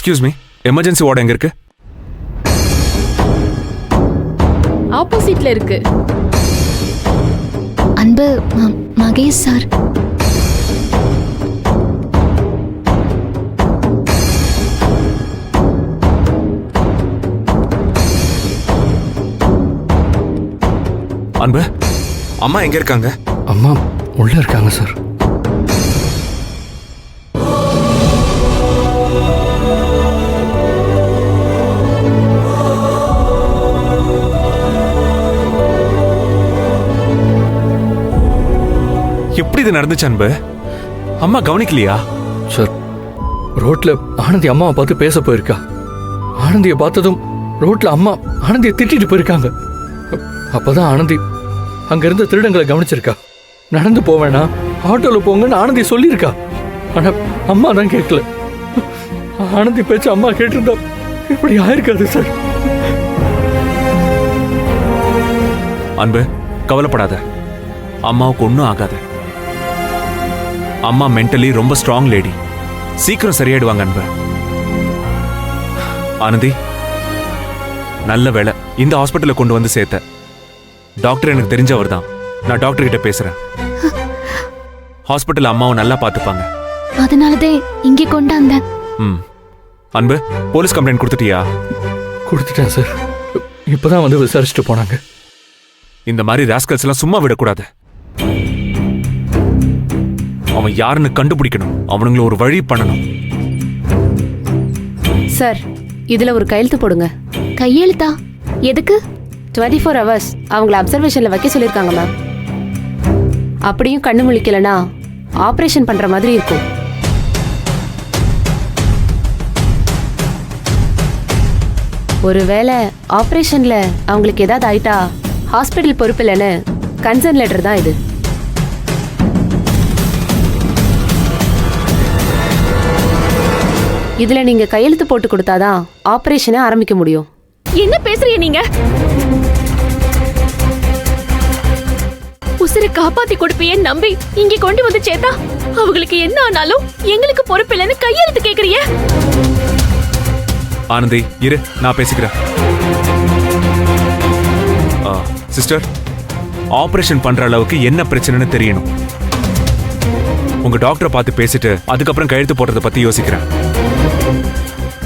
Excuse me, emergency ward எங்க இருக்கு? ஆப்போசிட்ல இருக்கு. அன்பு மகேஷ் சார். அன்பு, அம்மா எங்க இருக்காங்க? அம்மா உள்ள இருக்காங்க சார். எப்படி இது நடந்துச்சு அன்பு? அம்மா கவனிக்கலையா? சார், ரோட்ல ஆனந்தி அம்மாவை பார்த்து பேச போயிருக்கா. ஆனந்தியை பார்த்ததும் ரோட்ல அம்மா ஆனந்தியை திட்டிட்டு போயிருக்காங்க. அப்பதான் ஆனந்தி அங்க இருந்த திருடங்களை கவனிச்சிருக்கா. நடந்து போவேனா, ஆட்டோல போங்கன்னு ஆனந்தி சொல்லியிருக்கா. ஆனா அம்மா தான் கேட்கல. ஆனந்தி பேச்சு அம்மா கேட்டிருந்தா இப்படி ஆயிருக்காது சார். அன்பு, கவலைப்படாத, அம்மாவுக்கு ஒன்றும் ஆகாது. அம்மா மென்டலி ரொம்ப ஸ்ட்ராங் லேடி, சீக்கிரம் சரியாயிடுவாங்க அன்பு. ஆனந்தி, நல்ல வேலை இந்த ஹாஸ்பிட்டலில் கொண்டு வந்து சேர்த்த. டாக்டர் எனக்கு தெரிஞ்சவர் தான், நான் டாக்டர் கிட்ட பேசுறேன். ஹாஸ்பிட்டல் அம்மாவை நல்லா பார்த்துப்பாங்க. அதனாலதான் இங்கே கொண்டாந்தேன். அன்பு, போலீஸ் கம்ப்ளைண்ட் கொடுத்துட்டியா? கொடுத்துட்டேன் சார். இப்பதான் வந்து விசாரிச்சுட்டு போனாங்க. இந்த மாதிரி ராஸ்கல்ஸ் எல்லாம் சும்மா விடக்கூடாது. அவன் யாருன்னு கண்டுபிடிக்கணும், அவனுங்களை ஒரு வழி பண்ணணும். சார், இதுல ஒரு கையெழுத்து போடுங்க. கையெழுத்தா? எதுக்கு? 24 hours அவங்கள அப்சர்வேஷன்ல வைக்க சொல்லிருக்காங்க மேம். அப்படியும் கண்ணு முழிக்கலனா ஆபரேஷன் பண்ற மாதிரி இருக்கும். ஒருவேளை ஆபரேஷன்ல அவங்களுக்கு ஏதாவது ஆயிட்டா ஹாஸ்பிட்டல் பொறுப்பு இல்லைன்னு கன்சர்ன் லெட்டர் தான் இது. இதுல நீங்க கையெழுத்து போட்டு கொடுத்தாதான் ஆபரேஷனை ஆரம்பிக்க முடியும். என்ன பேசுறீங்க நீங்க? உசுரை காப்பாத்தி கொடுப்பேன் நம்பி இங்க கொண்டு வந்து சேத்தா அவங்களுக்கு என்ன ஆனாலும் எங்களுக்கு பொறுப்பு இல்லைன்னு கையெழுத்து கேக்குறீங்க. ஆனந்தி, இரு, நான் பேசிக்கிறேன். சிஸ்டர், ஆபரேஷன் பண்ற அளவுக்கு என்ன பிரச்சனைன்னு தெரியணும். உங்க டாக்டரை பார்த்து பேசிட்டு அதுக்கப்புறம் கையெழுத்து போடுறத பத்தி யோசிக்கிறேன்.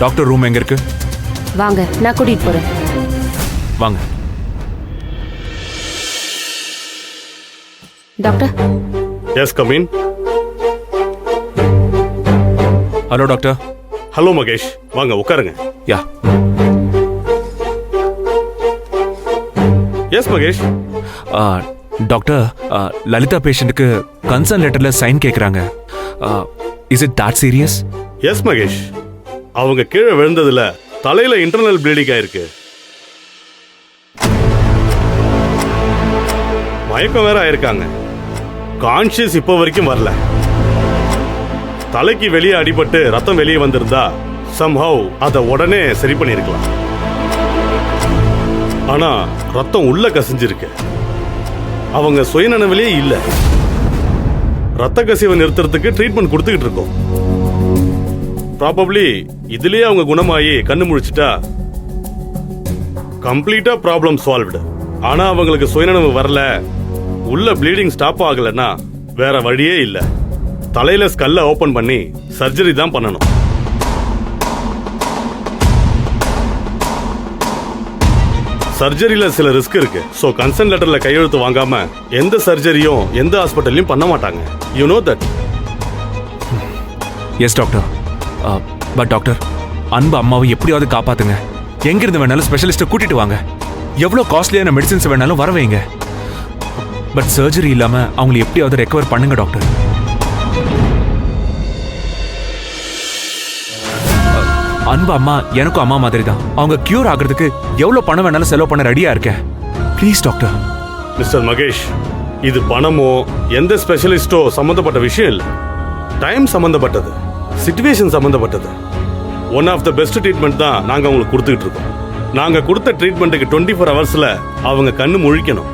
டாக்டர் ரூம் எங்க இருக்கு? வாங்க, நான் கூட்டிட்டு போறேன். வாங்க. Doctor. Yes, come in. Hello doctor. Hello Mahesh, வாங்க உட்காருங்க. Yeah. Yes Mahesh. Doctor, Lalitha பேஷண்ட்டுக்கு கன்சர்ன் லெட்டர்ல சைன் கேக்குறாங்க. Is it that serious? Yes Mahesh, அவங்க கீழே விழுந்ததுல தலையில இன்டர்னல் ப்ளீடிங் ஆயிருக்கு. மயக்கம் வேற ஆயிருக்காங்க. கான்ஷியஸ் இப்போ வரைக்கும் வரல. தலைக்கு வெளியே அடிபட்டு ரத்தம் வெளியே வந்திருந்தா சம்ஹவ் அதை உடனே சரி பண்ணிருக்கலாம். ஆனா ரத்தம் உள்ள கசிஞ்சிருக்கு. அவங்க சுயநனவிலே இல்ல. ரத்த கசிவை நிறுத்துறதுக்கு ட்ரீட்மெண்ட் கொடுத்துக்கிட்டு இருக்கோம். ப்ராபப்ளி இதுலயே அவங்க குணமாயி கண்ணு முழிச்சிட்டா கம்ப்ளீட்டா ப்ராப்ளம் சால்வ்டு. ஆனா அவங்களுக்கு சுயநனவு வரல, உள்ள ப்ளீடிங் ஸ்டாப் ஆகலன்னா வேற வழியே இல்ல. தலையில ஸ்கல்ல ஓபன் பண்ணி சர்ஜரி தான் பண்ணணும். சர்ஜரியில சில ரிஸ்க் இருக்கு. சோ கன்சர்ன் லெட்டர்ல கையெழுத்து வாங்காம எந்த சர்ஜரியும் எந்த ஹாஸ்பிட்டல்லையும் பண்ண மாட்டாங்க. You know that. Yes doctor. But doctor, அன்பு அம்மாவை எப்படியாவது காப்பாத்துங்க. எங்கிருந்து வேணாலும் ஸ்பெஷலிஸ்ட்டை கூட்டிட்டு வாங்க. எவ்வளோ காஸ்ட்லியான மெடிசின்ஸ் வேணாலும் வர வைங்க. பட் சர்ஜரி இல்லாம அவங்களை எப்படியாவது ரெக்கவர் பண்ணுங்க டாக்டர். அன்பு அம்மா எனக்கும் அம்மா மாதிரி தான். அவங்க கியூர் ஆகிறதுக்கு எவ்வளவு பணம் வேணாலும் செலவு பண்ண ரெடியா இருக்கேன். Please doctor. மிஸ்டர் மகேஷ், இது பணமோ எந்த ஸ்பெஷலிஸ்டோ சம்பந்தப்பட்ட விஷயம் இல்லை. டைம் சம்பந்தப்பட்டது, சிச்சுவேஷன் சம்பந்தப்பட்டது. One of the best treatment தான் நாங்க அவங்களுக்கு கொடுத்துக்கிட்டு இருக்கோம். நாங்க கொடுத்த ட்ரீட்மெண்ட்டுக்கு 24 ஹவர்ஸ்ல அவங்க கண்ணு முழிக்கணும்,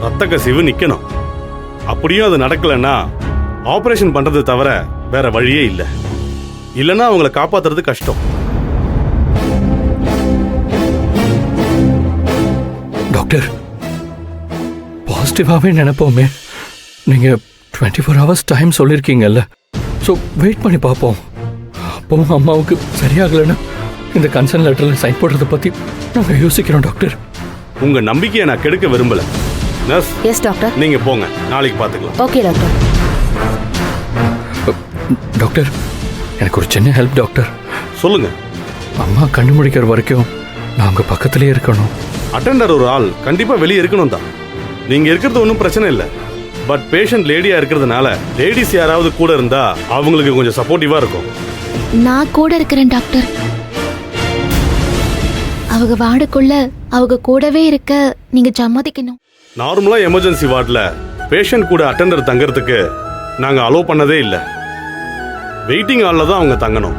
ரத்த கசிவு நிக்கணும். அப்படியும் அது நடக்கலன்னா ஆபரேஷன் பண்றது தவிர வேற வழியே இல்லை. இல்லைன்னா அவங்களை காப்பாத்துறது கஷ்டம். டாக்டர் பாசிட்டிவாகவே நினைப்போமே. நீங்கள் 24 ஹவர்ஸ் டைம் சொல்லியிருக்கீங்கல்ல, ஸோ வெயிட் பண்ணி பார்ப்போம். அப்பவும் அம்மாவுக்கு சரியாகலைன்னா இந்த கன்சர்ன் லெட்டரில் சைன் போடுறதை பற்றி நாங்கள் யோசிக்கிறோம் டாக்டர். உங்க நம்பிக்கையை நான் கெடுக்க விரும்பல. Nurse, yes doctor. நீங்க போங்க, நாளைக்கு பார்த்துக்கலாம். Okay doctor. டாக்டர், எனக்கு ஒரு சின்ன ஹெல்ப் டாக்டர். சொல்லுங்க. அம்மா கண்ணு முடிக்கிற வரைக்கும் நான் உங்கள் பக்கத்துலேயே இருக்கணும். அட்டெண்டர் ஒரு ஆள் கண்டிப்பா வெளியே இருக்கணும் தான். நீங்க இருக்கிறது ஒன்றும் பிரச்சனை இல்லை. பட் பேஷண்ட் லேடியா இருக்கிறதுனால லேடிஸ் யாராவது கூட இருந்தா அவங்களுக்கு கொஞ்சம் சப்போர்ட்டிவா இருக்கும். நான் கூட இருக்கிறேன் டாக்டர். அவங்க வார்டுக்குள்ள அவங்க கூடவே இருக்க நீங்க சம்மதிக்கணும். நார்மலா எமர்ஜென்சி வார்டில் பேஷண்ட் கூட அட்டெண்டர் தங்கறதுக்கு நாங்க அலோவ் பண்ணதே இல்லை. வெயிட்டிங் ஹாலில் தான் அவங்க தங்கணும்.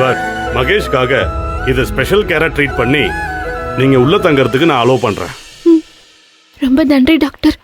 பட் மகேஷ்காக இதை ஸ்பெஷல் கேரா ட்ரீட் பண்ணி நீங்க உள்ள தங்கறதுக்கு நான் அலோவ் பண்றேன். ரொம்ப நன்றி டாக்டர்.